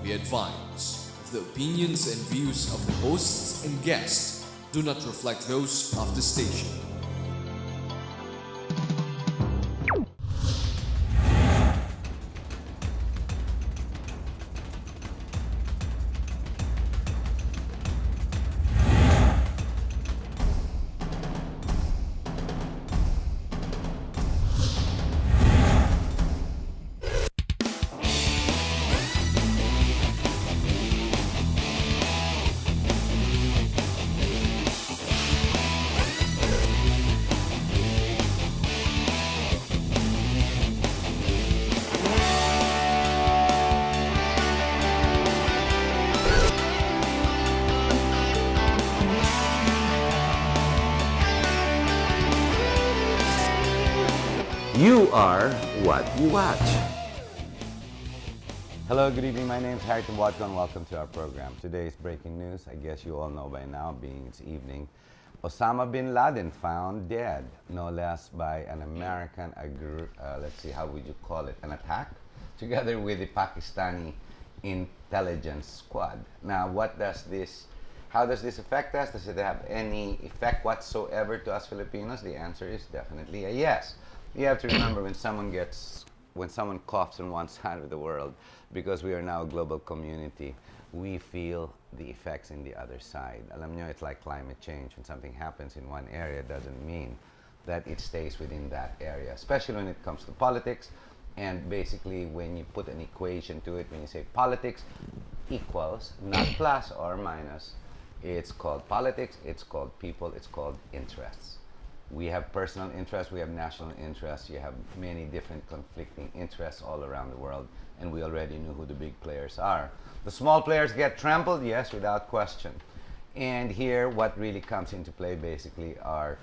Be advised, the opinions and views of the hosts and guests do not reflect those of the station. You are what you watch. Hello, good evening. My name is Harrington Watko and welcome to our program. Today's breaking news, I guess you all know by now, being it's evening. Osama bin Laden found dead, no less by an American, let's see, how would you call it, an attack, together with the Pakistani intelligence squad. Now, how does this affect us? Does it have any effect whatsoever to us Filipinos? The answer is definitely a yes. You have to remember when someone coughs on one side of the world, because we are now a global community, we feel the effects in the other side. Alam nyo, it's like climate change. When something happens in one area, it doesn't mean that it stays within that area, especially when it comes to politics. And basically, when you put an equation to it, when you say politics equals, not plus or minus, it's called politics, it's called people, it's called interests. We have personal interests, we have national interests, you have many different conflicting interests all around the world, and we already knew who the big players are. The small players get trampled, yes, without question. And here, what really comes into play basically are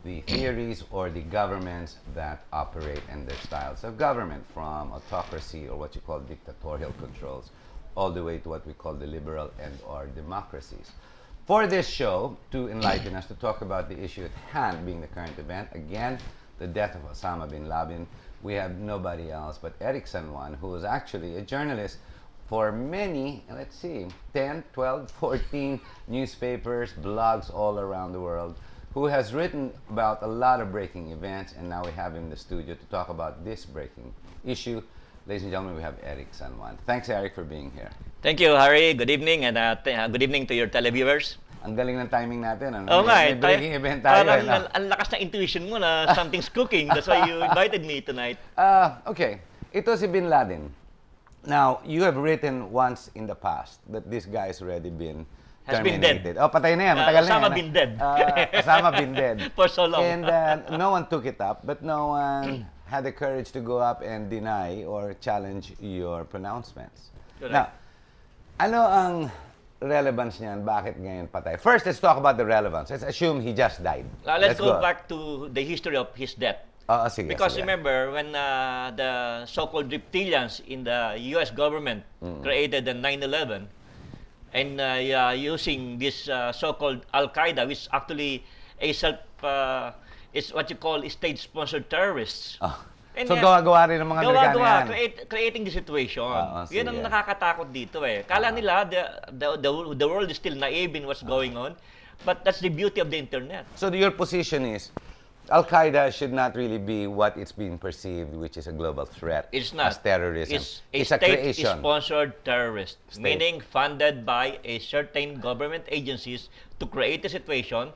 the theories or the governments that operate and their styles of government, from autocracy or what you call dictatorial controls, all the way to what we call the liberal and or democracies. For this show, to enlighten us, to talk about the issue at hand, being the current event, again, the death of Osama bin Laden, we have nobody else but Eric San Juan, who is actually a journalist for many, let's see, 10, 12, 14 newspapers, blogs all around the world, who has written about a lot of breaking events, and now we have him in the studio to talk about this breaking issue. Ladies and gentlemen, we have Eric San Juan. Thanks, Eric, for being here. Thank you, Harry. Good evening, and good evening to your televiewers. Ang galing ng timing natin. Ano? Oo nga, may breaking event tayo. Parang ang lakas ng intuition mo na something's cooking. That's why you invited me tonight. Okay. Ito si Bin Laden. Now, you have written once in the past that this guy has already been terminated. Oh, patay na yan. Matagal na yan. Osama bin dead. Osama bin dead. For so long. And no one took it up, but no one had the courage to go up and deny or challenge your pronouncements. Correct. Now, ano ang relevance niyan? Bakit ngayon patay? First, let's talk about the relevance. Let's assume he just died. Let's go back to the history of his death. Sige, Because sige. remember, when the so-called reptilians in the U.S. government created the 9/11, and using this so-called Al-Qaeda, which actually is what you call state-sponsored terrorists. And so gawa-gawa rin ng mga Amerikano yan. Creating the situation. Sige. Yun ang nakakatakot dito eh. Kala nila the world is still naive in what's going on, but that's the beauty of the internet. So your position is Al-Qaeda should not really be what it's being perceived, which is a global threat. It's not. As terrorism. It's a creation. sponsored terrorist, meaning funded by a certain government agencies to create a situation.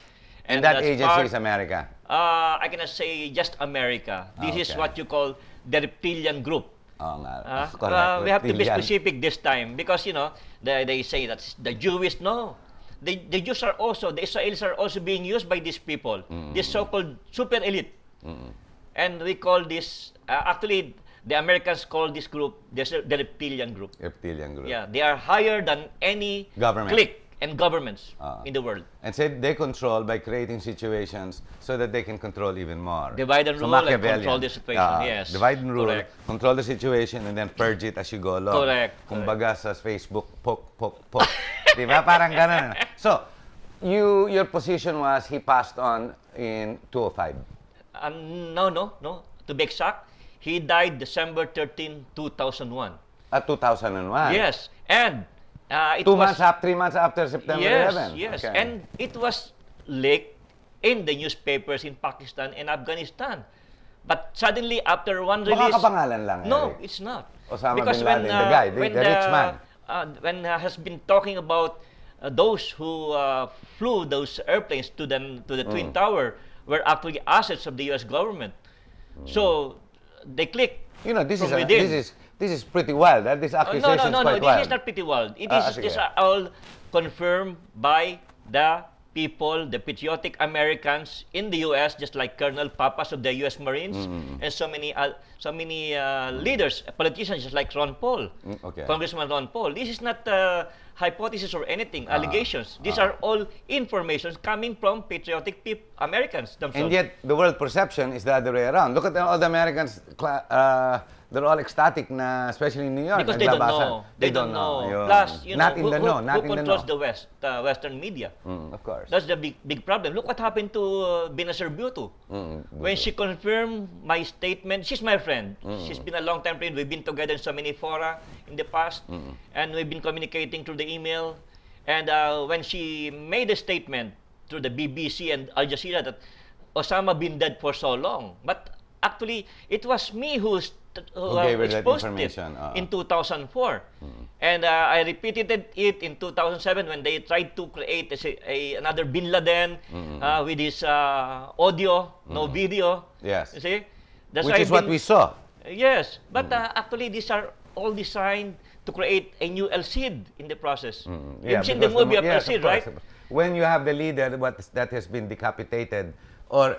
And that agency is America. I cannot say just America. This is what you call the reptilian group. Correct. We have to be specific this time because, you know, they say that the Jewish, no. The Jews are also, the Israelis are also being used by these people, this so-called super elite. And we call this, actually, the Americans call this group the reptilian group. Reptilian group. Yeah, they are higher than any government. clique and governments in the world. And say they control by creating situations so that they can control even more. Divide and rule and control the situation, yes. Divide and rule, Correct. control the situation, and then purge it as you go along. Correct. Kumbaga sa Facebook, poke. Diba? Parang ganun. So, your position was he passed on in 2005? No. To be exact, he died December 13, 2001. At 2001. Yes, and it 2 was months, 3 months after September yes, 11. yes, Okay. and it was leaked in the newspapers in Pakistan and Afghanistan. But suddenly, after one Baka release, kapangalan lang, no, Eric. it's not. Osama Because bin when Laden, the guy, when the rich man. When has been talking about those who flew those airplanes to the Mm. Twin Tower were actually assets of the U.S. government. So they click. You know, this from is, within. this is pretty wild. This accusation is No. quite This wild. is not pretty wild. It Ah, is sige. just all confirmed by the people, the patriotic Americans in the U.S., just like Colonel Papas of the U.S. Marines, and so many leaders, politicians, just like Ron Paul, okay. Congressman Ron Paul. This is not hypothesis or anything, allegations. These are all informations coming from patriotic Americans themselves. And yet, the world perception is the other way around. Look at all the Americans, they're all ecstatic na, especially in New York. Because they don't naglabasan. know. They don't know. Yun. Plus, you know, not in the know, not who in the controls know. the Western media? Of course. That's the big problem. Look what happened to Benazir Bhutto. When she confirmed my statement, she's my friend. She's been a long time friend. We've been together in so many fora in the past, and we've been communicating through the email. And when she made a statement through the BBC and Al Jazeera that Osama been dead for so long, but actually it was me who gave her that exposed it information. in 2004. And I repeated it in 2007 when they tried to create another Bin Laden with his audio, no video. Yes. You see? That's Which why is what we saw. Yes. But actually, these are all designed to create a new El Cid in the process. You've seen the because movie of El yes, Cid, course. right? When you have the leader that has been decapitated or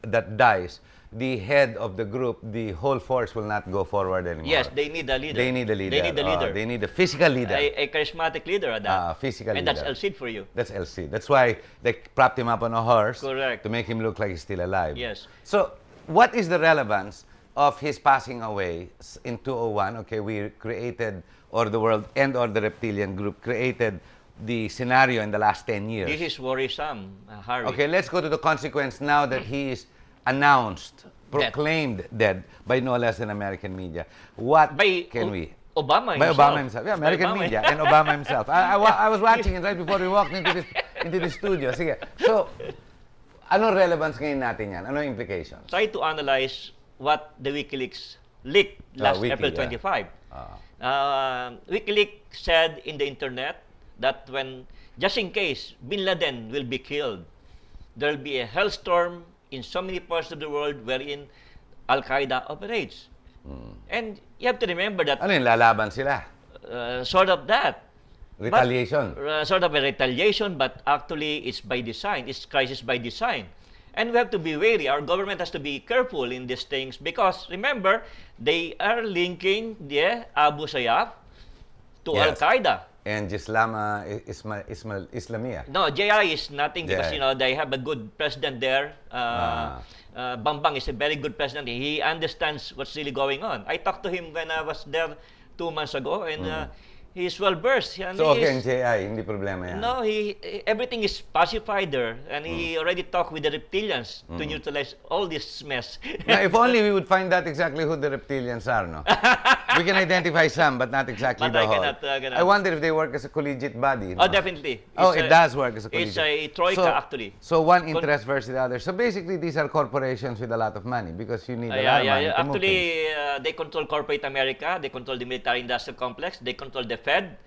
that dies, the head of the group, the whole force will not go forward anymore. Yes, they need a leader. They need a leader. They need a leader. They need a physical leader. A charismatic leader at that. Physical and that's leader. El Cid for you. That's LC. That's why they propped him up on a horse. Correct. To make him look like he's still alive. Yes. So, what is the relevance of his passing away in 2001? Okay, we created, or the world and or the reptilian group created the scenario in the last 10 years. This is worrisome, Harry. Okay, let's go to the consequence now that he is announced, proclaimed dead by no less than American media. What can we... Obama By himself. Obama himself. Yeah, By American Obama. media and Obama himself. I was watching it right before we walked into this studio. Sige. So, ano relevance ngayon natin yan? Ano implications? Try to analyze what the WikiLeaks leaked last Wiki, April yeah. 25. WikiLeaks said in the internet that just in case Bin Laden will be killed, there will be a hellstorm in so many parts of the world wherein Al-Qaeda operates. And you have to remember that Ano yun? Lalaban sila? sort of that. Retaliation? But, sort of a retaliation, but actually it's by design. It's crisis by design. And we have to be wary. Our government has to be careful in these things because, remember, they are linking the Abu Sayyaf to Yes. Al-Qaeda. And Islamia. No, JI is nothing because, JI. they have a good president there. Bambang is a very good president. He understands what's really going on. I talked to him when I was there 2 months ago, and he's well versed. And So, he okay, is- ang JI, hindi problema yan. No, everything is pacified there, and he already talked with the reptilians to neutralize all this mess. Now, if only we would find out exactly who the reptilians are, no? We can identify some, but not exactly But the I whole. cannot. I wonder if they work as a collegiate body. No? Oh, definitely. Oh, It's it does work as a It's collegiate. a troika, actually. So one interest versus the other. So basically, these are corporations with a lot of money because you need a lot of money to move things. Actually, they control corporate America. They control the military-industrial complex. They control the Fed.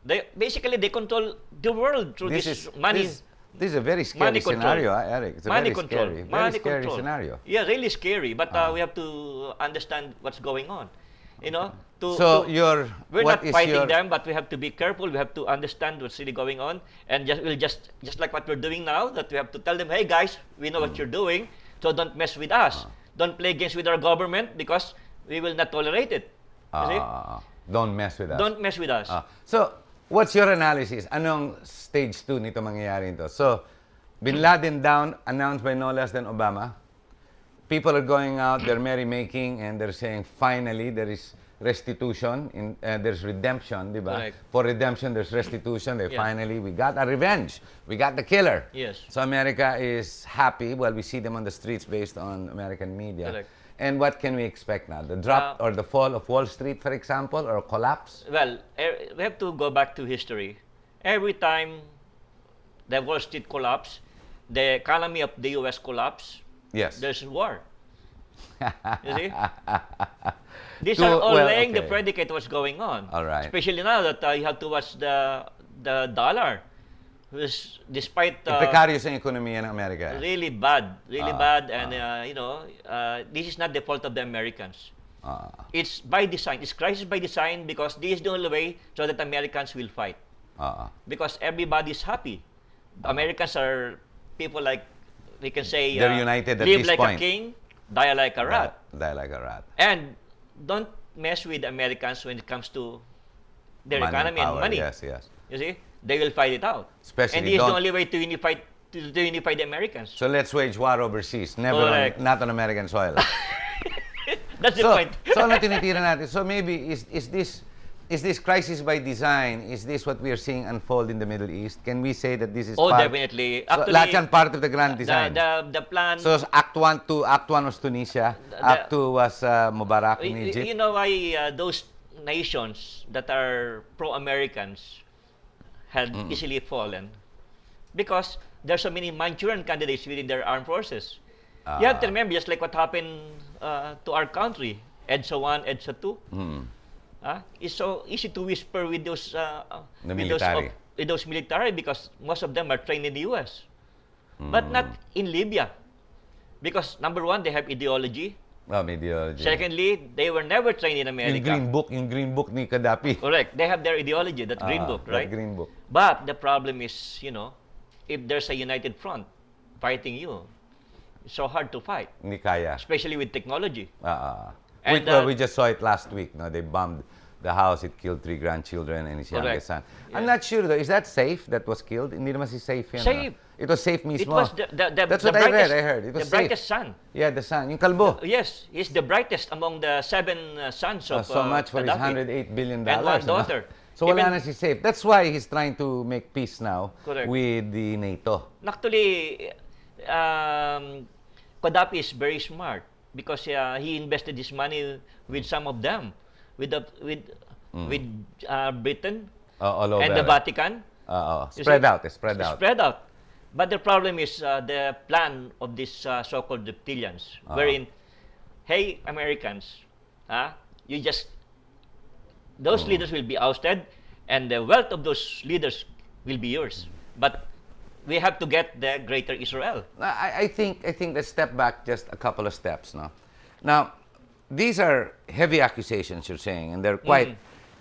They control the world through this money. This is a very scary Money control. scenario, Eric. It's a Money very control. scary, Money very scary control. scenario. Yeah, really scary. But we have to understand what's going on. We're We're not fighting them, but we have to be careful. We have to understand what's really going on, and just like what we're doing now, that we have to tell them, hey guys, we know what you're doing, so don't mess with us. Don't play games with our government because we will not tolerate it. You see? Don't mess with us. Don't mess with us. So, what's your analysis? Anong stage 2 nito mangyayari nito? So, Bin Laden down, announced by no less than Obama. People are going out, they're merrymaking, and they're saying, finally, there is restitution, there's redemption, di ba? Correct. For redemption, there's restitution. Yeah. Finally, we got our revenge. We got the killer. Yes. So America is happy. Well, we see them on the streets based on American media. Correct. And what can we expect now? The drop or the fall of Wall Street, for example, or collapse? Well, we have to go back to history. Every time the Wall Street collapse, the economy of the U.S. collapse, Yes. there's war. You see? These are all laying the predicate what's going on. All right. Especially now that you have to watch the dollar, who's despite Precarious ang ekonomiya ng Amerika. really bad, bad, and this is not the fault of the Americans. It's by design. It's crisis by design because this is the only way so that Americans will fight. Because everybody's happy. Americans are people like, we can say, They're united at live this like point. a king, die like a rat. Die like a rat. And don't mess with Americans when it comes to their economy power. and money. Yes, yes. You see, they will fight it out. Especially and this is the only way to unify the Americans. So let's wage war overseas, never Correct. not on American soil. That's the so, point. so ano tinitira natin? So maybe is this crisis by design? Is this what we are seeing unfold in the Middle East? Can we say that this is Oh, part, definitely. So, lahat yan part of the grand design. The plan. So Act 1 was Tunisia, Act 2 was Mubarak in Egypt. You know why those nations that are pro-Americans had easily fallen? Because there's so many Manchurian candidates within their armed forces. You have to remember, just like what happened to our country, EDSA 1, EDSA 2. It's so easy to whisper with those with those military because most of them are trained in the U.S. But not in Libya. Because number one, they have ideology. Ideology. Secondly, they were never trained in America. Yung green book ni Gaddafi. Correct. They have their ideology, that green book, right? That green book. But the problem is, if there's a united front fighting you, it's so hard to fight, Hindi kaya. especially with technology. And, we just saw it last week. No, they bombed the house. It killed 3 grandchildren and his youngest son. Yeah. I'm not sure though. Is that safe? That was killed? Hindi naman si safe yan. Safe. It was safe mismo. It was That's the what I read. brightest, I heard. It was the safe. brightest sun. Yeah, the son. Yung kalbo. Yes, he's the brightest among the 7 sons of So much for his Gaddafi. $108 billion. And one daughter. So wala Even- na si safe. That's why he's trying to make peace now Correct. with the NATO. Actually, Gaddafi is very smart because he invested his money with some of them, with Britain All over. and the Vatican. You Spread see? out. Spread out. Spread out. But the problem is the plan of these so-called reptilians, wherein, hey, Americans, you just, those leaders will be ousted, and the wealth of those leaders will be yours. But we have to get the greater Israel. I think let's step back just a couple of steps now. Now, these are heavy accusations you're saying, and they're quite.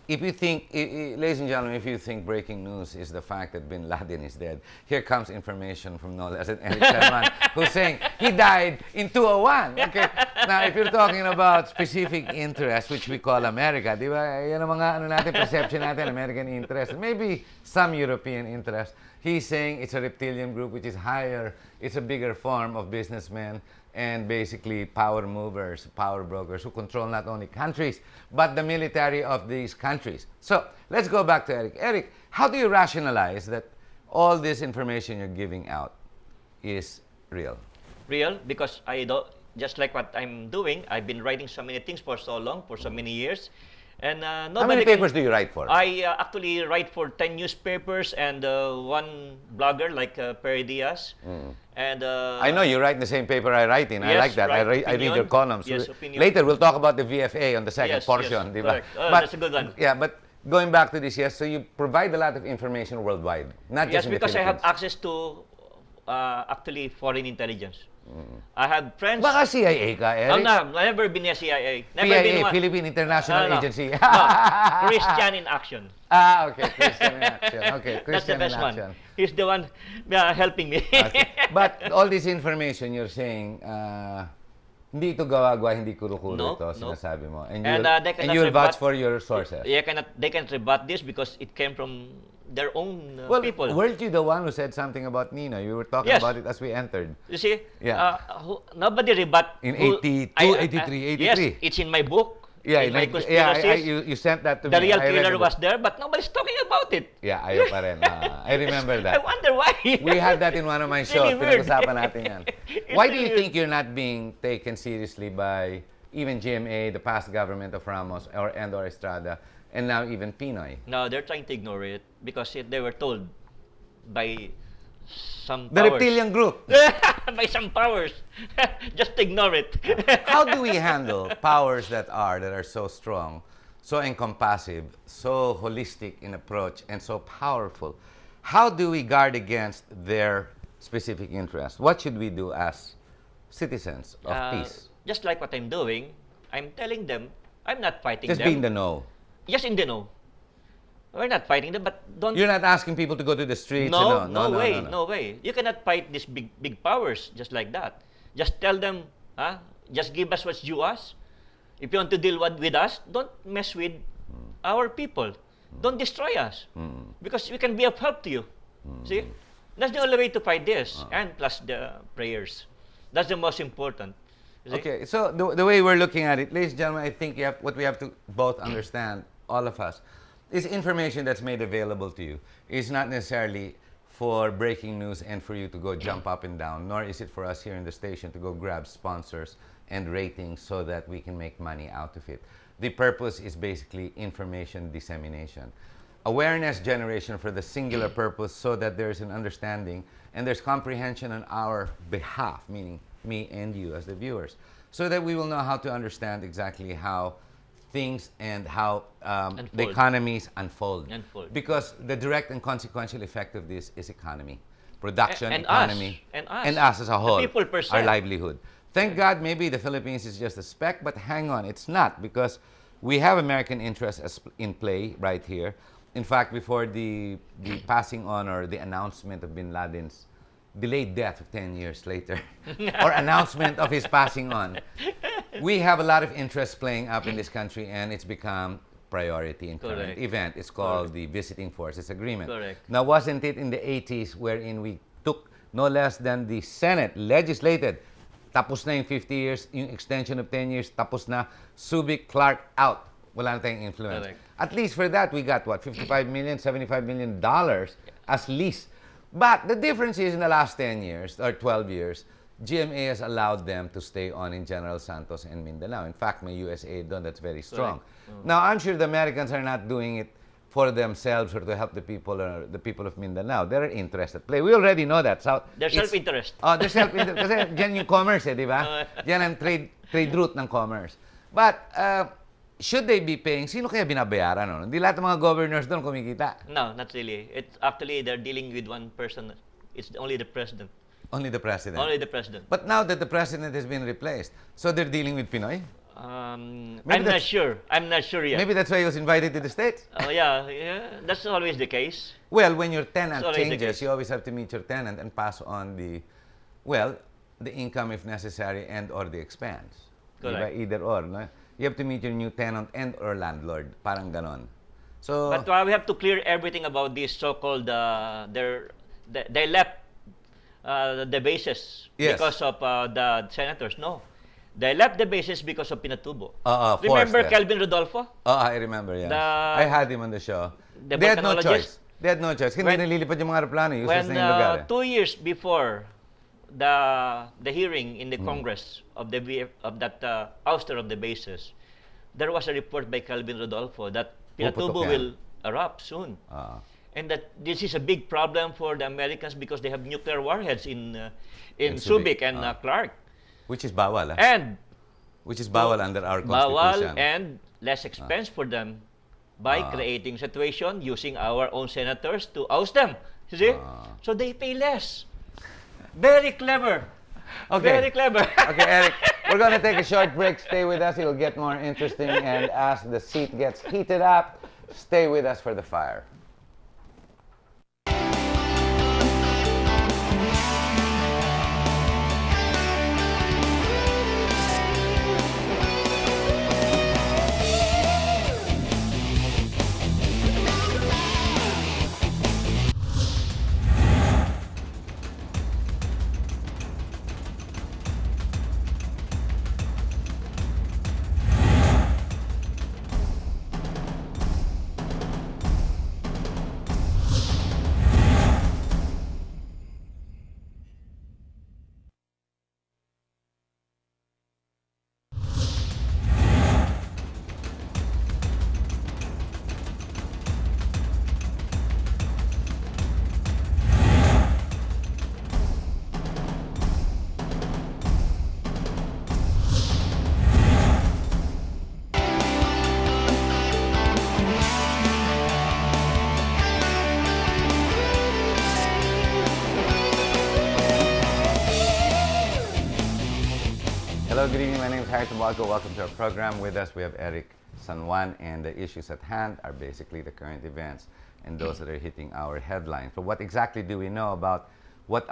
If you think, ladies and gentlemen, if you think breaking news is the fact that Bin Laden is dead, here comes information from no less than Eric Sherman, who's saying he died in 201. Okay. Now, if you're talking about specific interests, which we call America, di ba? Yan ang mga perception natin, American interest, maybe some European interest. He's saying it's a reptilian group which is higher, it's a bigger form of businessmen and basically power movers, power brokers who control not only countries, but the military of these countries. So let's go back to Eric. Eric, how do you rationalize that all this information you're giving out is real? Real, because I don't, just like what I'm doing, I've been writing so many things for so long, for so many years. And nobody How many papers do you write for? I actually write for 10 newspapers and 1 blogger like Perry Diaz. And I know you write the same paper I write in. I Yes, like that. I right. read your Opinion. columns. Yes, opinion. Later, we'll talk about the VFA on the second Yes, portion. yes, di ba? correct. That's a good one. Yeah, but going back to this, yes, so you provide a lot of information worldwide, not yes, just in the because I have Philippines. access to actually foreign intelligence. I have friends. Baka CIA ka, Oh, Eric? no, I've never been a CIA. Never been PIA, one. Philippine International No. Agency. No, Christian in Action. Okay, Christian in Action. Okay, That's the Christian in best Action. one. He's the one helping me. Okay. But all this information you're saying, hindi ito gawa-gawa, hindi kuro-kuro No, ito, no. sinasabi mo. And And, you'll, they cannot you'll vouch rebut- for your sources. They can rebut this because it came from their own Well, people. weren't you the one who said something about Nina? You were talking Yes. about it as we entered. You see, Yeah. nobody rebut. In who- 82, 83, Yes, 83. it's in my book. Yeah, in my yeah, conspiracies. you sent that to The me. real I killer remember. was there, but nobody's talking about it. Yeah, ayaw pa rin. I remember I that. wonder why. We had that in one of my It's shows. really weird. Pinag-usapan natin yan. It's Why do really you weird. think you're not being taken seriously by even GMA, the past government of Ramos or Estrada, and now even Pinoy? No, they're trying to ignore it because they were told by some The powers. reptilian group. By some powers. Just ignore it. How do we handle powers that are so strong, so encompassive, so holistic in approach, and so powerful? How do we guard against their specific interests? What should we do as citizens of peace? Just like what I'm doing, I'm telling them, I'm not fighting Just them. be in the know. Just in the know. We're not fighting them, but don't. You're not asking people to go to the streets. No, and no way, no way. You cannot fight these big powers just like that. Just tell them, just give us what's due us. If you want to deal with us, don't mess with our people. Don't destroy us. Because we can be of help to you. See? That's the only way to fight this. And plus the prayers. That's the most important. You see? Okay, so the way we're looking at it, ladies and gentlemen, I think what we have to both understand, all of us, is information that's made available to you is not necessarily for breaking news and for you to go jump up and down, nor is it for us here in the station to go grab sponsors and ratings so that we can make money out of it. The purpose is basically information dissemination. Awareness generation for the singular purpose so that there's an understanding and there's comprehension on our behalf, meaning me and you as the viewers, so that we will know how to understand exactly how things and how the economies unfold. Because the direct and consequential effect of this is economy, production, And economy, us. And us. and us as a whole, The people per se. our livelihood. Thank God maybe the Philippines is just a speck, but hang on, it's not, because we have American interests in play right here. In fact, before the passing on or the announcement of Bin Laden's delayed death of 10 years later, or announcement of his passing on, we have a lot of interest playing up in this country, and it's become priority in current Correct. event. It's called the Visiting Forces Agreement. Correct. Now, wasn't it in the 80s wherein we took no less than the Senate legislated, tapos na yung 50 years, yung extension of 10 years, tapos na, Subic, Clark out. Wala na tayong influence. Correct. At least for that, we got what, $55 million, $75 million as lease. But the difference is in the last 10 years or 12 years, GMA has allowed them to stay on in General Santos and Mindanao. In fact, may USAID done that's very strong. Now, I'm sure the Americans are not doing it for themselves or to help the people of Mindanao. There are interests at play. We already know that. So Their it's- self-interest. Oh, their self-interest. Kasi dyan yung commerce, di ba? Yan ang trade route ng commerce. But, should they be paying? Sino kaya binabayaran? No? Hindi lahat ng mga governors doon kumikita. No, not really. It's actually they're dealing with one person. It's only the president. Only the president. Only the president. But now that the president has been replaced, so they're dealing with Pinoy? I'm not that's- sure. I'm not sure yet. Maybe that's why he was invited to the States. Oh yeah, that's always the case. Well, when your tenant It's always the changes, case. you always have to meet your tenant and pass on the income if necessary and or the expense. Diba? Correct. Either or. No? You have to meet your new tenant and or landlord. Parang ganon. So, But we have to clear everything about this so-called they left the bases Yes. because of the senators. No, they left the bases because of Pinatubo. forced Remember them. Kelvin Rodolfo? oh, I remember, yes. I had him on the show. the They had no volcanologist? choice. They had no choice. Hindi When- nalilipad yung mga aeroplano. Useless When na yung lugar. 2 years before the hearing in the Mm. Congress of that ouster of the bases, there was a report by Calvin Rodolfo that Pinatubo Puputok yan. will erupt soon. Ah. And that this is a big problem for the Americans because they have nuclear warheads in In Subic Subic. and Clark. Which is bawal, ah. And Which is bawal under our bawal constitution. and less expense for them by creating situation using our own senators to oust them. You see? So they pay less. Very clever. Okay. Very clever. Okay, Eric, we're going to take a short break. Stay with us. It'll get more interesting. And as the seat gets heated up, stay with us for the fire. Hello, good evening. My name is Harrison Walco. Welcome to our program. With us, we have Eric San Juan, and the issues at hand are basically the current events and those that are hitting our headlines. But what exactly do we know about what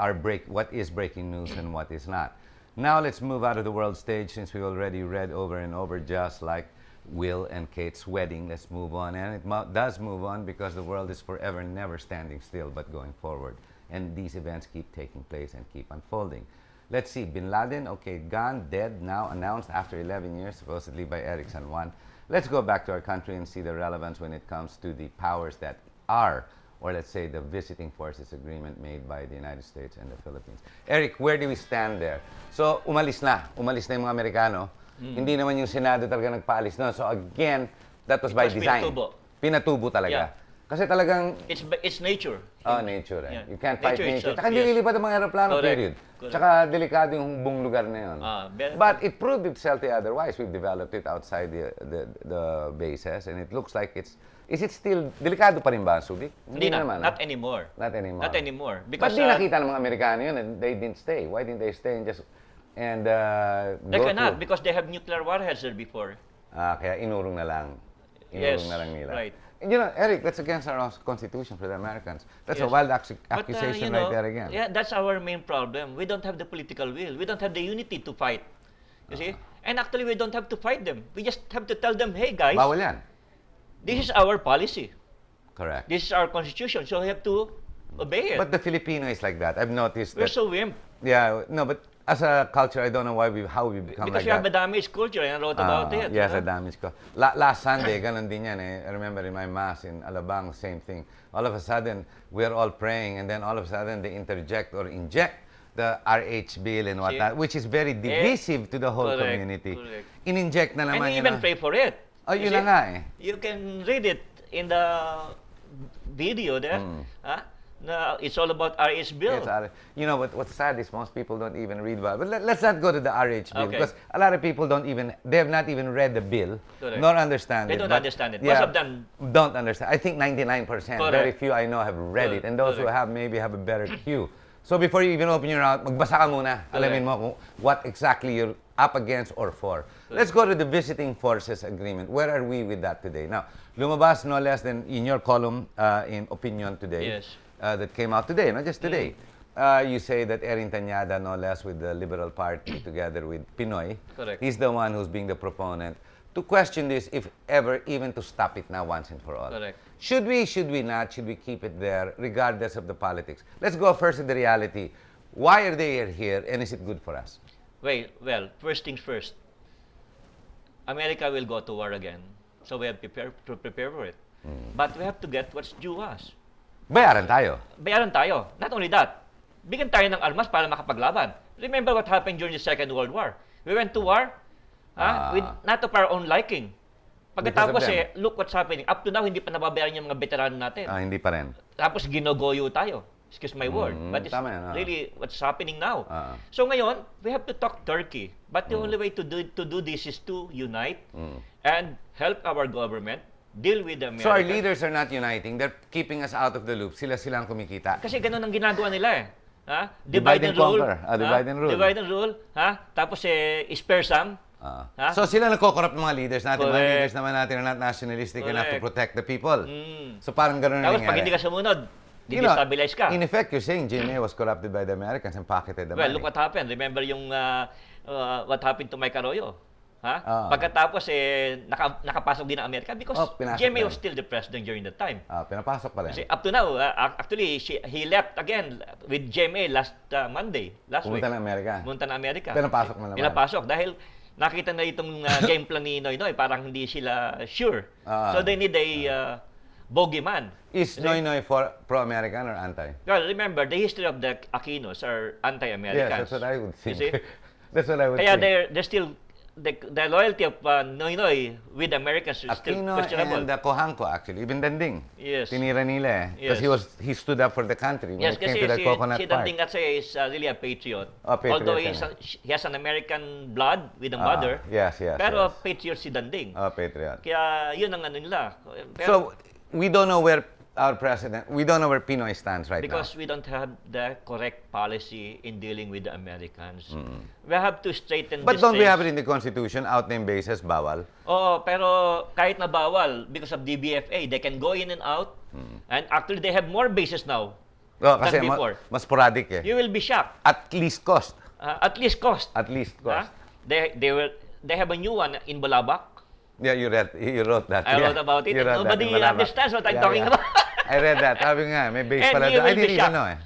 is breaking news and what is not? Now let's move out of the world stage, since we already read over and over, just like Will and Kate's wedding. Let's move on, and it does move on because the world is forever never standing still but going forward, and these events keep taking place and keep unfolding. Let's see, Bin Laden, okay, gone, dead, now announced after 11 years, supposedly by Eric San Juan. Let's go back to our country and see the relevance when it comes to the powers that are, or let's say the visiting forces agreement made by the United States and the Philippines. Eric, where do we stand there? So, umalis na yung mga Amerikano. Hindi naman yung Senado talaga nagpaalis na. So again, that was by design. Pinatubo talaga. Yeah. Kasi talagang... It's nature. Oh, nature. Eh. Yeah. You can't fight nature. itself, Tsaka hindi lilipad ang mga aeroplano, Correct. period. Correct. Tsaka delikado yung buong lugar na yun. But it proved itself otherwise. We've developed it outside the bases, and it looks like it's... Is it still... Delikado pa rin ba, Subic? Hindi na, naman. not anymore. Not anymore. Not anymore. But Because, di nakita ng mga Amerikano yun, and they didn't stay. Why didn't they stay and just... And they go cannot, to... because they have nuclear warheads there before. Kaya inurong na lang. Yes, Inurong na lang nila. right. And you know, Eric, that's against our Constitution for the Americans. That's a Yes. wild But, accusation you know, right there again. Yeah, that's our main problem. We don't have the political will. We don't have the unity to fight. You see? And actually, we don't have to fight them. We just have to tell them, hey guys, Bawal yan. this is our policy. Correct. This is our constitution. So we have to obey it. But the Filipino is like that. I've noticed We're that. so wimp. Yeah, no, but as a culture, I don't know how we become Because like we have a that. damaged culture, and I wrote about it. Yes, you a know? damage ko. Last Sunday, ganun din yan eh. I remember in my mass in Alabang, same thing. All of a sudden, we're all praying, and then all of a sudden, they interject or inject the RH bill and whatnot, which is very divisive to the whole Correct, community. correct. In-inject na And naman you yun. even pray for it. Oh, You yun na see? nga eh. You can read it in the video there. Huh? No, it's all about RH bill. Yes, you know what's sad is most people don't even read well. But let's not go to the RH bill, Okay. because a lot of people they have not even read the bill, Correct. nor understand They it. don't But, understand it. yeah, Most of them don't understand. I think 99%. Correct. Very few I know have read it, Correct. and those who Correct. have maybe have a better cue. So before you even open your mouth, magbasa ka muna. Alamin mo kung what exactly you're up against or for. Let's go to the Visiting Forces Agreement. Where are we with that today? Now, lumabas no less than in your column in Opinion today. Yes. That came out today, not just today. You say that Erin Tanyada, no less, with the Liberal Party together with Pinoy, Correct. he's the one who's being the proponent to question this, if ever, even to stop it now once and for all. Correct. Should we not? Should we keep it there, regardless of the politics? Let's go first to the reality. Why are they here, and is it good for us? Well, first things first. America will go to war again. So we have to prepare for it. But we have to get what's due us. Bayaran tayo. Bayaran tayo. Not only that, bigyan tayo ng armas para makapaglaban. Remember what happened during the Second World War? We went to war with not of our own liking. Pagkatapos Because of look what's happening. Up to now, hindi pa nababayaran yung mga veterano natin. Hindi pa rin. Tapos ginogoyo tayo. Excuse my word. But it's tama yan, really what's happening now. Ah. So ngayon, we have to talk Turkey. But the only way to do this is to unite and help our government deal with the Americans. So our leaders are not uniting. They're keeping us out of the loop. Sila ang kumikita. Kasi ganun ang ginagawa nila eh. Ha? Divide and rule. conquer. Divide and rule. Divide and rule. Ha? Tapos spare some. Ha? So sila nagko-corrupt ng mga leaders natin. Mga Correct. leaders naman natin are not nationalistic enough to Correct. protect the people. So parang ganun na Tapos pag nangyari. hindi ka sumunod, You know, destabilize ka. in effect, you're saying JMA was corrupted by the Americans and pocketed the Well, money. look what happened. Remember yung what happened to Mike Arroyo? Ha? Ah. Pagkatapos nakapasok din ang Amerika because pinasok GMA na. was still the president during that time. Pinapasok pa rin. Kasi up to now, actually, he left again with GMA last Monday, last week. Pumunta ng Amerika. Pumunta ng Amerika. Pinapasok na naman. Pinapasok dahil nakita na itong game plan ni Noynoy, parang hindi sila sure. So they need a bogeyman. Is Noynoy for pro-American or anti? Well, remember, the history of the Aquinos are anti-Americans. Yes, that's what I would think. You see? That's what I would Kaya think. they're still, the loyalty of Noynoy with Americans is still Aquino questionable. and Cojanco, actually. Even Danding. Yes. Tinira nila eh. Because Yes. he stood up for the country when Yes, it came kasi to the coconut si park. Danding kasi is really a patriot. Patriot Although yan he has an American blood with a mother. Yes. Pero yes. patriot si Danding. Patriot. Kaya yun ang ano nila. Pero, So, we don't know where our president, we don't know where Pinoy stands right Because now. we don't have the correct policy in dealing with the Americans. We have to straighten But these don't we things. have it in the Constitution, out-name basis, bawal? Oo, pero kahit na bawal, because of DBFA, they can go in and out. And actually, they have more bases now Oh, kasi than before. mas sporadic eh. You will be shocked. At least cost. At least cost. At least cost. They have a new one in Balabac. Yeah, you wrote that. I Yeah, wrote about it. you And wrote that nobody in Malabak. understands what I'm Yeah, talking yeah. about. I read that. Sabi nga, may base And pala you doon. I will be didn't even shocked. know eh.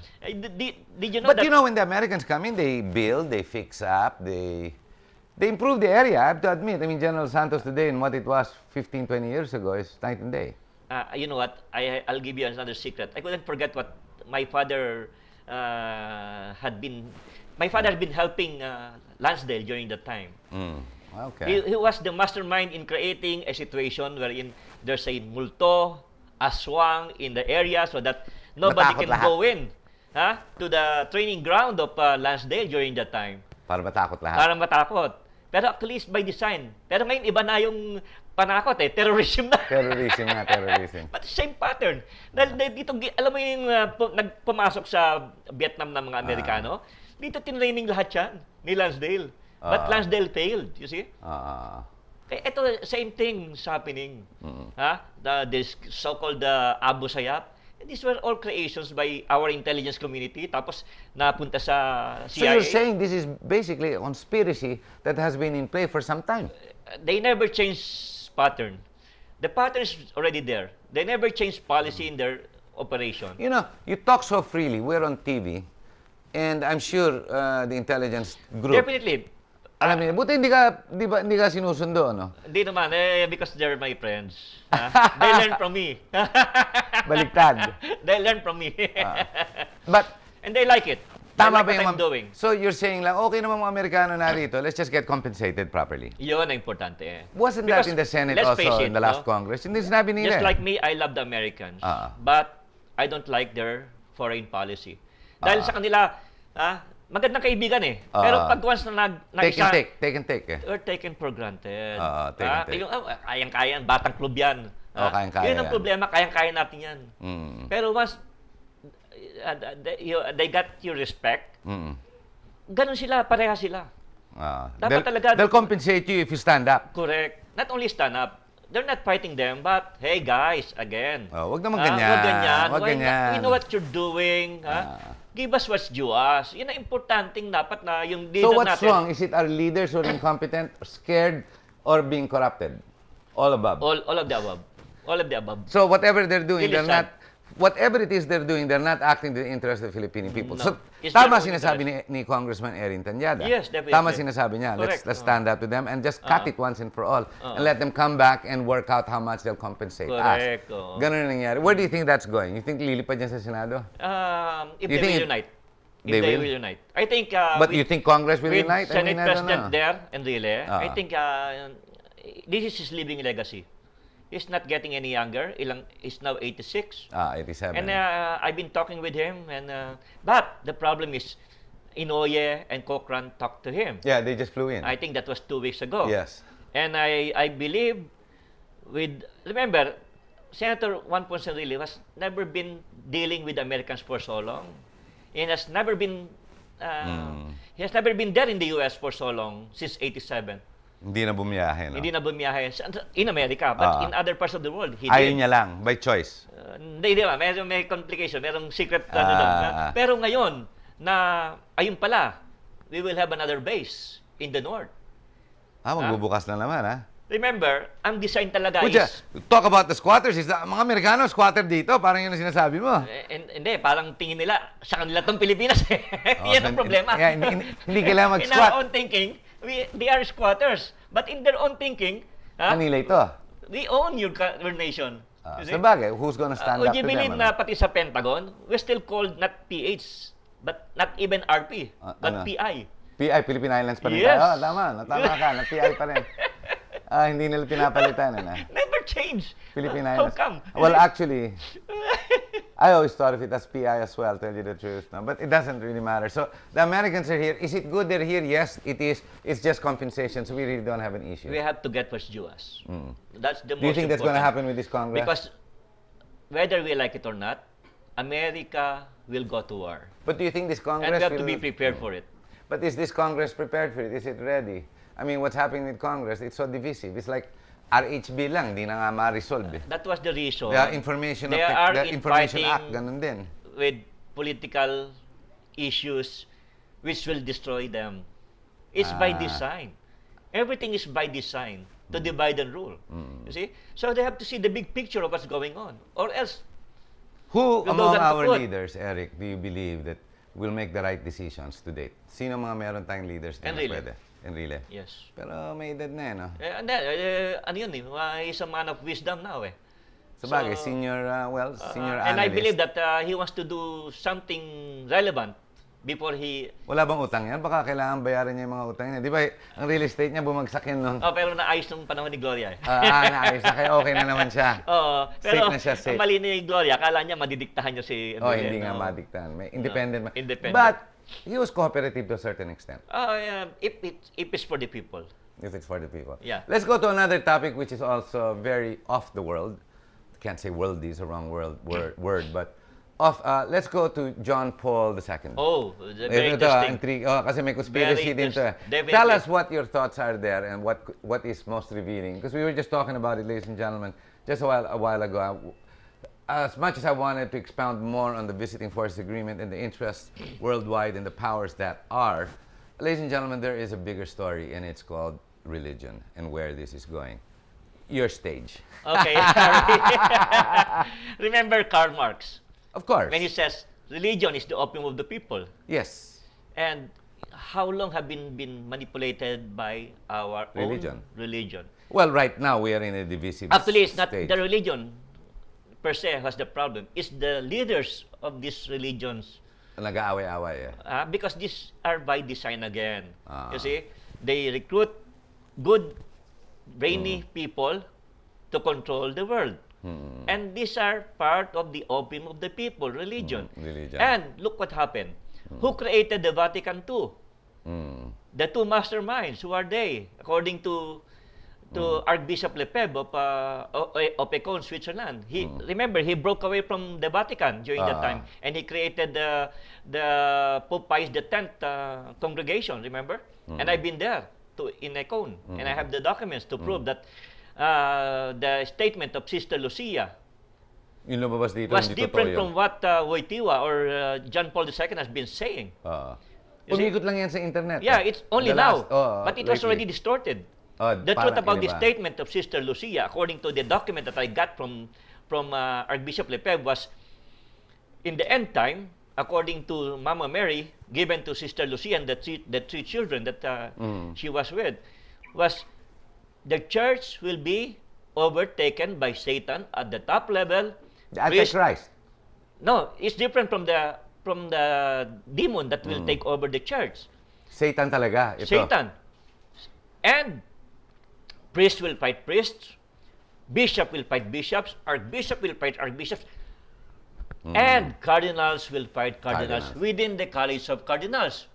Did you know But that? you know, when the Americans come in, they build, they fix up, they improve the area. I have to admit. I mean, General Santos today and what it was 15, 20 years ago is night and day. You know what? I'll give you another secret. I couldn't forget what my father had been. My father had been helping Lansdale during that time. Okay. He was the mastermind in creating a situation wherein there's a multo, aswang in the area so that nobody Matakot can lahat. go in to the training ground of Lansdale during that time. Para matakot lahat. Para matakot. Pero actually, it's by design. Pero ngayon, iba na yung panakot eh. Terrorism na. Terrorism nga, terrorism. But same pattern. Dahil dito, alam mo yung nagpumasok sa Vietnam ng mga Amerikano, dito tinraining lahat yan ni Lansdale. But Lansdale failed, you see? Kaya ito, same thing is happening. This so-called Abu Sayyaf. These were all creations by our intelligence community. Tapos napunta sa So CIA. you're saying this is basically a conspiracy that has been in play for some time. They never changed pattern. The pattern is already there. They never changed policy in their operation. You know, you talk so freely. We're on TV. And I'm sure the intelligence group... Definitely. Alam niyo, buti hindi ka sinusundo, no? Hindi naman, because they're my friends. They learn from me. Baliktad. They learn from me. But, And they like it. tama they ba like yung... what I'm doing. So you're saying lang, okay naman mga Amerikano na rito, let's just get compensated properly. Yun ang importante. Wasn't Because, that in the Senate let's face also it, in the last no? Congress? Hindi sinabi nila. Just like me, I love the Americans. But I don't like their foreign policy. Dahil sa kanila, magandang kaibigan eh. Pero pag once na Take and take eh. we're taken for granted. Take and take. Yung, kayang-kaya, batang club yan. Kayang-kaya Yun ang yan. problema, kayang-kaya natin yan. Pero once they got your respect, ganun sila, pareha sila. Dapat talaga- They'll compensate you if you stand up. Correct. Not only stand up, they're not fighting them, but hey guys, again. Wag naman ganyan. Wag ganyan. Wag ganyan. We know what you're doing. Give us what's due us. Yun ang importanteng dapat na yung leader So what's natin. wrong? Is it our leaders who are incompetent, or scared, or being corrupted? All above. All of the above. All of the above. So whatever they're doing, Really they're sad. not, whatever it is they're doing, they're not acting in the interest of the Filipino people. No. So It's tama their own sinasabi ni Congressman Erin Tanyada. Yes, definitely. Tama sinasabi niya. Let's Correct. stand up to them and just cut it once and for all. And let them come back and work out how much they'll compensate Correct. us. Ganun ang nangyari. Where do you think that's going? You think lilipad yan sa Senado? If You they think will unite. they If they will? will unite. I think But you think Congress will with unite? Senate I don't President know. there, Enrile, I think this is his living legacy. He's not getting any younger. He's now 86. 87. And I've been talking with him. But the problem is, Inoye and Cochran talked to him. Yeah, they just flew in. I think that was 2 weeks ago. Yes. And I believe remember, Senator Juan Ponce Enrile has never been dealing with Americans for so long. And has never been, he has never been there in the US for so long, since 87. Hindi na bumiyahe, no? Hindi na bumiyahe in America, but in other parts of the world, he Ayaw did. niya lang, by choice. Hindi ba? May complication, merong secret. Pero ngayon, ayun pala, we will have another base in the north. Magbubukas na naman, ha? Remember, ang design talaga Pucha, is... talk about the squatters. Mga Amerikano, squatter dito. Parang yun ang sinasabi mo. Hindi, parang tingin nila, sa kanila tong Pilipinas eh. Yan ang problema. Yeah, hindi kailangan In mag-squat. our own thinking, they are squatters. But in their own thinking, Kanila ito. we own your nation. You see? Sabagay, who's gonna stand up Would to you them? believe na pati sa Pentagon, we're still called not PH, but not even RP, but ano? PI. PI, Philippine Islands pa rin Yes. tayo. Tama ka, na PI pa rin. Hindi nila pinapalitan, ano? Never change. Philippine How Islands. come? Well, actually, I always thought of it as PI as well, tell you the truth. No? But it doesn't really matter. So the Americans are here. Is it good they're here? Yes, it is. It's just compensation, so we really don't have an issue. We have to get what's due us. That's the most Do you think that's going to important. happen with this Congress? Because whether we like it or not, America will go to war. But do you think this Congress And we have to will- be prepared for it. But is this Congress prepared for it? Is it ready? I mean, what's happening with Congress? It's so divisive. It's like RHB lang, di na nga ma-resolve eh. That was the reason. The Information, They are the Information infighting Act, ganun din. with political issues which will destroy them. It's by Ah. design. Everything is by design to divide and rule. You see? So they have to see the big picture of what's going on. Or else, Who We'll go among down to our court. leaders, Eric, do you believe that will make the right decisions to date? Sino mga meron tayong leaders na Enrile. pwede? Enrile. yes. Pero may edad na eh, no? And then, ano yun he's a man of wisdom now Sa bagay, So, senior, senior and I analyst. believe that he wants to do something relevant before he... Wala bang utang yan? Baka kailangan bayaran niya yung mga utang niya. Di ba, ang real estate niya bumagsak yun nung... Oh, pero naayos nung panahon ni Gloria Naayos na kaya okay na naman siya. Oo, pero Safe na siya, safe. ang mali ni Gloria, akala niya madidiktahan niya si... Oh, hindi nga madiktahan. May independent. independent. But, he was cooperative to a certain extent, Yeah, if it's for the people. if it's for the people. Yeah. Let's go to another topic which is also very off the world. Can't say worldly is a wrong word, but let's go to John Paul II. Oh, very Ito, interesting. intrigue. Oh, kasi may conspiracy Very din to. Definitely. Tell us what your thoughts are there and what is most revealing. Because we were just talking about it, ladies and gentlemen, just a while ago. As much as I wanted to expound more on the Visiting Forces Agreement and the interests worldwide and the powers that are, ladies and gentlemen, there is a bigger story, and it's called religion and where this is going. Your stage. Okay. Remember Karl Marx Of course. when he says religion is the opium of the people. Yes. And how long have been manipulated by our Religion. own religion? Well, right now we are in a divisive Actually, it's not stage. the religion per se has the problem. It's the leaders of these religions. Nag-aaway-aaway eh. Because these are by design again. Ah. You see, they recruit good, brainy people to control the world. And these are part of the opium of the people, religion. Religion. And look what happened. Who created the Vatican II? The two masterminds, who are they? According to Archbishop Lefebvre of Econ, Switzerland. Remember, he broke away from the Vatican during that time, and he created the Pope Pius X congregation. Remember, and I've been there in Econ, and I have the documents to prove that the statement of Sister Lucia Yung lumabas dito, was hindi totoo different yun. from what Wojtyła or John Paul II has been saying. You see? Umikot lang yan sa internet. Yeah, eh. it's only The now, last- but it was lately. already distorted. The parang truth about the iniba. statement of Sister Lucia, according to the document that I got from Archbishop Lefebvre, was in the end time, according to Mama Mary, given to Sister Lucia and the three children that she was with, was the church will be overtaken by Satan at the top level. The Antichrist. No, it's different from the demon that will take over the church. Satan talaga. Ito. Satan. And priest will fight priests, bishop will fight bishops, archbishop will fight archbishops, and cardinals will fight cardinals within the college of cardinals.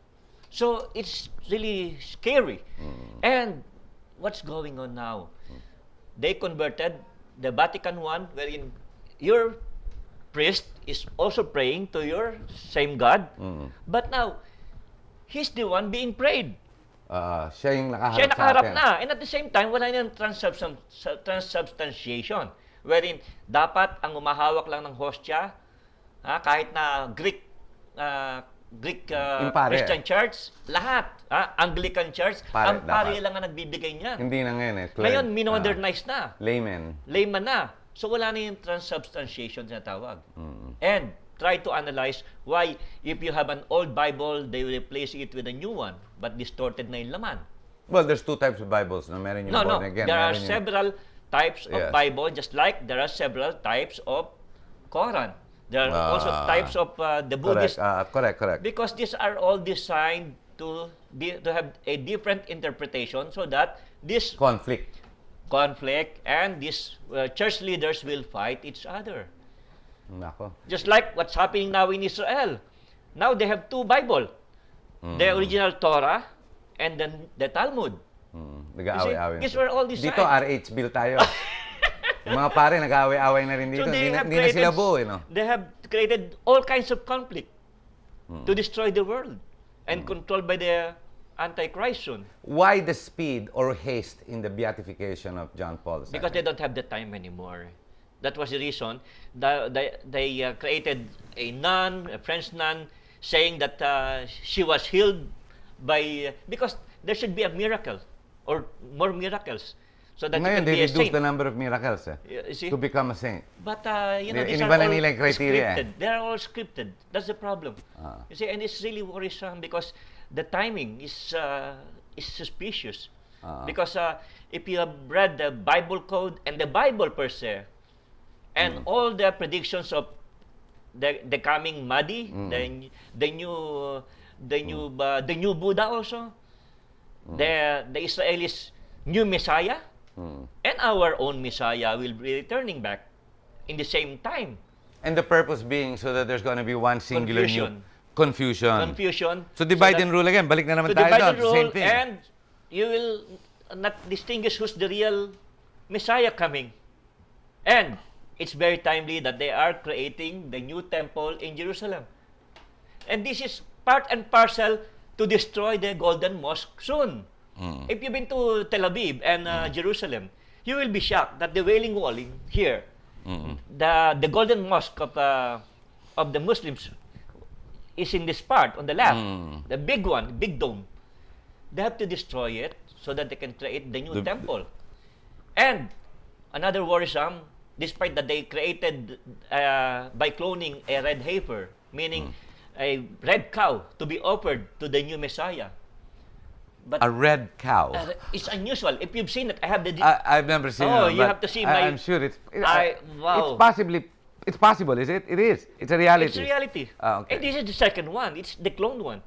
So it's really scary. And what's going on now? They converted the Vatican I, wherein your priest is also praying to your same God, but now he's the one being prayed. Siya yung nakaharap Siya sa nakaharap atin. na. And at the same time, wala nang transubstantiation. Wherein, dapat ang umahawak lang ng hostya, kahit na Greek Impare. Christian Church, lahat. Anglican Church, Pare, ang pare dapat. lang ang nagbibigay niyan. Hindi na ngayon eh. Ngayon, minodernize na. Layman. Layman na. So wala na yung transubstantiation na tawag. And try to analyze why if you have an old Bible, they will replace it with a new one, but distorted na yung laman. Well, there's two types of Bibles. No? Meron yung No. born again. There are meron yung- several types of Yes. Bible, just like there are several types of Quran. There are also types of the Buddhist, Correct. because these are all designed to have a different interpretation, so that this Conflict. conflict and these church leaders will fight each other. Nako. Just like what's happening now in Israel. Now they have two Bible. The original Torah and then the Talmud. Nag-aaway-aaway. these were all designed. Dito, RH bill tayo. Yung mga pare, nag-away-away na rin dito. Hindi na sila buo, no? They have created all kinds of conflict to destroy the world and controlled by the Antichrist soon. Why the speed or haste in the beatification of John Paul II? Because they don't have the time anymore. That was the reason. They created a nun, a French nun, saying that she was healed by... because there should be a miracle or more miracles. So that Ngayon, you can they be a reduce saint. the number of miracles You see? to become a saint. But, you know, these are Iniba na all nila yung criteria, scripted. They are all scripted. That's the problem. You see, and it's really worrisome because the timing is suspicious. Because if you have read the Bible code and the Bible per se, and all the predictions of the coming Mahdi, the new Buddha also, the Israelis' new Messiah, and our own Messiah will be returning back in the same time. And the purpose being so that there's going to be one singular Confusion. new confusion. So divide that- and rule again. Balik na naman To tayo divide doon. and rule, Same thing. and you will not distinguish who's the real Messiah coming. And it's very timely that they are creating the new temple in Jerusalem. And this is part and parcel to destroy the Golden Mosque soon. If you've been to Tel Aviv and Jerusalem, you will be shocked that the Wailing Wall here, the Golden Mosque of the Muslims is in this part on the left, the big one, big dome. They have to destroy it so that they can create the new temple. And another worrisome, despite that they created by cloning a red heifer, meaning a red cow to be offered to the new Messiah. But A red cow. it's unusual. If you've seen it, I have the... I've never seen Oh, it. you but have to see my- I'm sure wow. It's possible, is it? It is. It's a reality. It's reality. Okay. And this is the second one. It's the cloned one.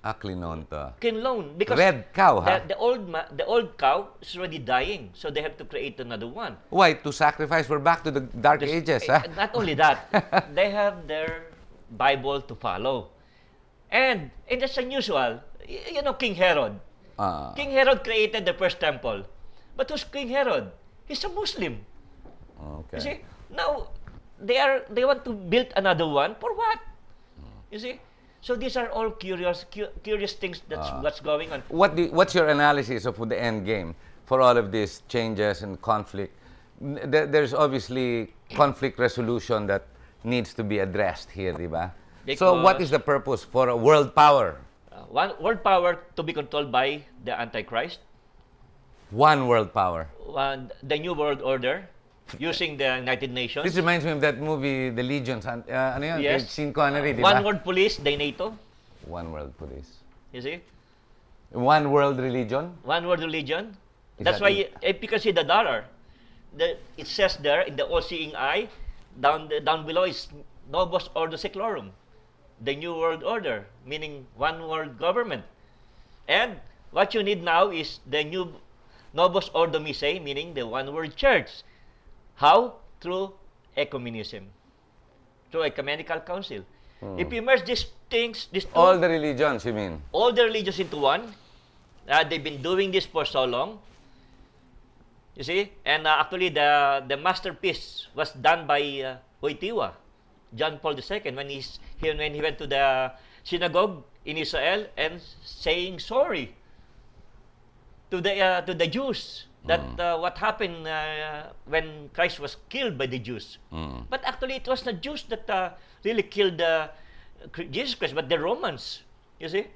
Klinon to. Clone because Red cow, huh? the old cow is already dying, so they have to create another one. Why? To sacrifice? We're back to the dark ages, huh? Not only that, they have their Bible to follow, and that's unusual. You know, King Herod. King Herod created the first temple, but who's King Herod? He's a Muslim. Okay. You see, now they want to build another one for what? You see, so these are all curious things. That's what's going on. What's your analysis of the end game for all of these changes and conflict? There's obviously conflict resolution that needs to be addressed here, di ba? So what is the purpose for a world power? One world power to be controlled by the Antichrist. One world power. The new world order using the United Nations. This reminds me of that movie, The Legions. Ano yun? Yes. Kay Sean Connery, di ba? One world police, the NATO. One world police. You see? One world religion. One world religion. Is That's that why it? if you can see the dollar, it says there in the all-seeing eye, down below is Novus Ordo Seclorum, the new world order, meaning one world government. And what you need now is the new Novus Ordo Missae, meaning the one world church. How? Through ecumenism, through ecumenical council. If you merge these things, All the religions, you mean? all the religions into one. They've been doing this for so long. You see? And actually, the masterpiece was done by Wojtyła, John Paul II, when he went to the synagogue in Israel and saying sorry to the Jews that what happened when Christ was killed by the Jews. But actually, it was not Jews that really killed Jesus Christ, but the Romans. You see?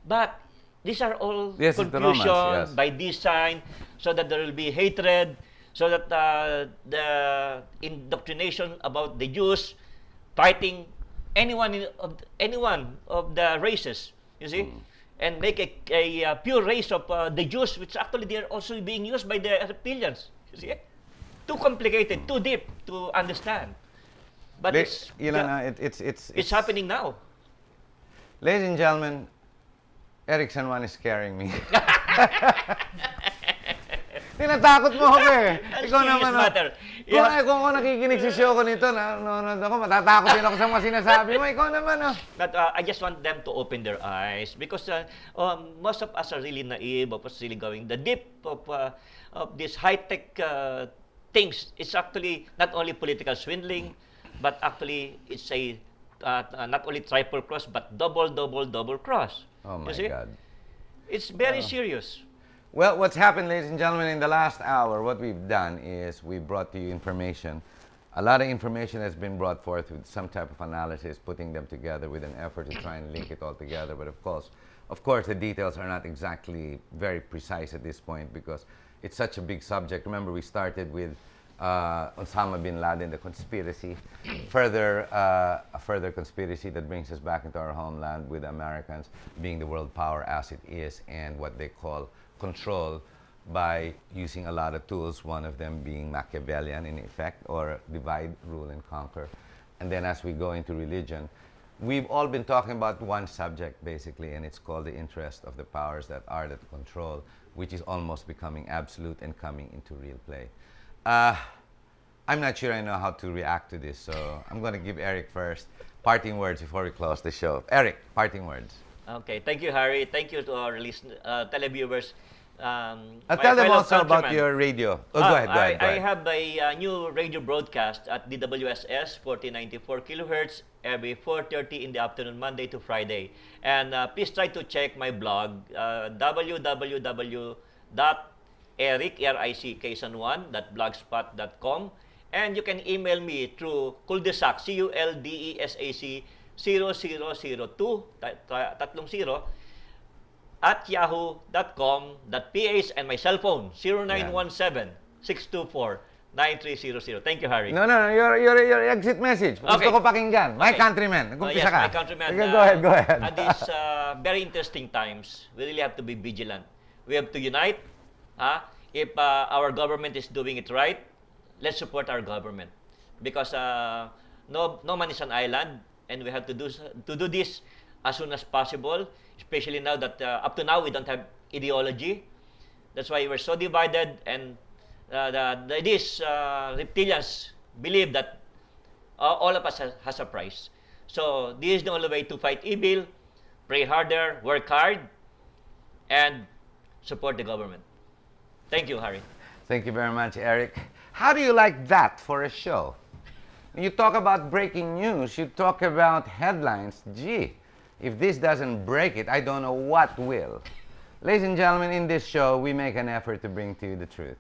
But these are all Yes, it's the Romans, confusion yes. by design, so that there will be hatred, so that the indoctrination about the Jews fighting anyone of the races. You see? And make a pure race of the Jews, which actually they are also being used by the reptilians. You see? Too complicated, too deep to understand. But it's happening now. Ladies and gentlemen, Eric San Juan is scaring me. Tinatakot mo ako eh. Ikaw Serious naman. matter. Kung ako nakikinig sa show ko nito, nanonood ako, matatakot din ako sa mga sinasabi mo. Ikaw naman. But I just want them to open their eyes because most of us are really naive of what's really going. The deep of this high-tech thinks it's actually not only political swindling, but actually it's a not only triple cross, but double cross. Oh my You see? God. It's very serious. Well, what's happened, ladies and gentlemen, in the last hour, what we've done is we brought to you information. A lot of information has been brought forth with some type of analysis, putting them together with an effort to try and link it all together. But of course, the details are not exactly very precise at this point because it's such a big subject. Remember, we started with Osama bin Laden, the conspiracy, a further conspiracy that brings us back into our homeland with Americans being the world power as it is, and what they call control by using a lot of tools, one of them being Machiavellian in effect, or divide, rule, and conquer. And then as we go into religion, we've all been talking about one subject basically, and it's called the interest of the powers that are that control, which is almost becoming absolute and coming into real play. I'm not sure I know how to react to this, so I'm going to give Eric first. Parting words before we close the show. Eric, parting words. Okay, thank you, Harry. Thank you to our televiewers. Tell them also about your radio. Go ahead. I have a new radio broadcast at DWSS 4094 kilohertz every 4:30 in the afternoon, Monday to Friday. And please try to check my blog, www.ericson1.blogspot.com. And you can email me through Culdesac, CULDESAC 0002, tatlong zero, at yahoo.com.ph, and my cell phone 0917-624-9300. Thank you, Harry. No, your exit message. Gusto Okay. ko pakinggan. My Okay. countrymen. Nag-umpisa Yes, ka. my countrymen. Sige, go ahead. At these very interesting times, we really have to be vigilant. We have to unite. If our government is doing it right, let's support our government. Because no man is an island, and we have to do this as soon as possible, especially now that up to now we don't have ideology. That's why we're so divided, and these reptilians believe that all of us has a price. So this is the only way to fight evil. Pray harder, work hard, and support the government. Thank you, Harry. Thank you very much, Eric. How do you like that for a show? You talk about breaking news, you talk about headlines. Gee, if this doesn't break it, I don't know what will. Ladies and gentlemen, in this show, we make an effort to bring to you the truth.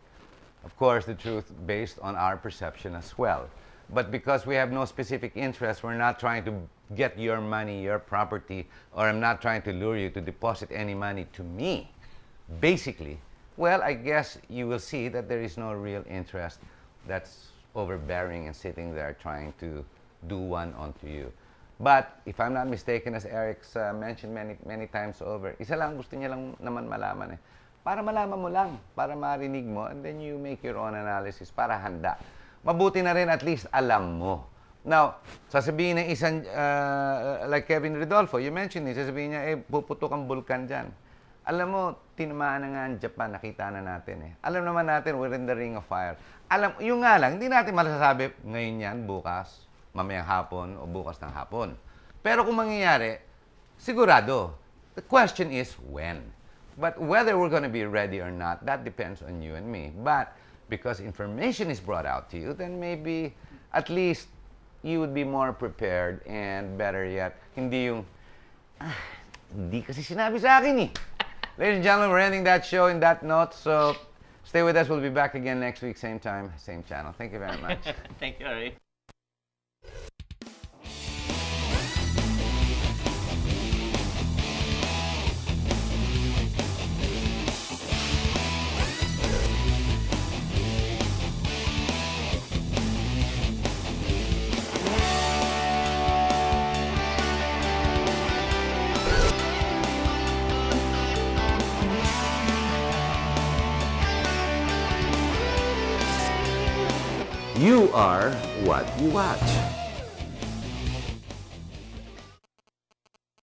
Of course, the truth based on our perception as well. But because we have no specific interest, we're not trying to get your money, your property, or I'm not trying to lure you to deposit any money to me. Basically, well, I guess you will see that there is no real interest that's overbearing and sitting there trying to do one onto you. But if I'm not mistaken, as Eric's mentioned many times over, isa lang gusto niya lang naman malaman eh. Para malaman mo lang, para marinig mo, and then you make your own analysis para handa. Mabuti na rin at least alam mo. Now, sasabihin ng isang, like Kevin Rodolfo, you mentioned it, sasabihin niya, puputok ang bulkan dyan. Alam mo, tinamaan na nga ang Japan, nakita na natin eh. Alam naman natin, we're in the ring of fire. Yung nga lang, hindi natin masasabi, ngayon yan, bukas, mamayang hapon, o bukas ng hapon. Pero kung mangyayari, sigurado. The question is, when? But whether we're going to be ready or not, that depends on you and me. But because information is brought out to you, then maybe at least you would be more prepared, and better yet, hindi yung, hindi kasi sinabi sa akin eh. Ladies and gentlemen, we're ending that show in that note, so stay with us. We'll be back again next week, same time, same channel. Thank you very much. Thank you, Harry. You are what you watch.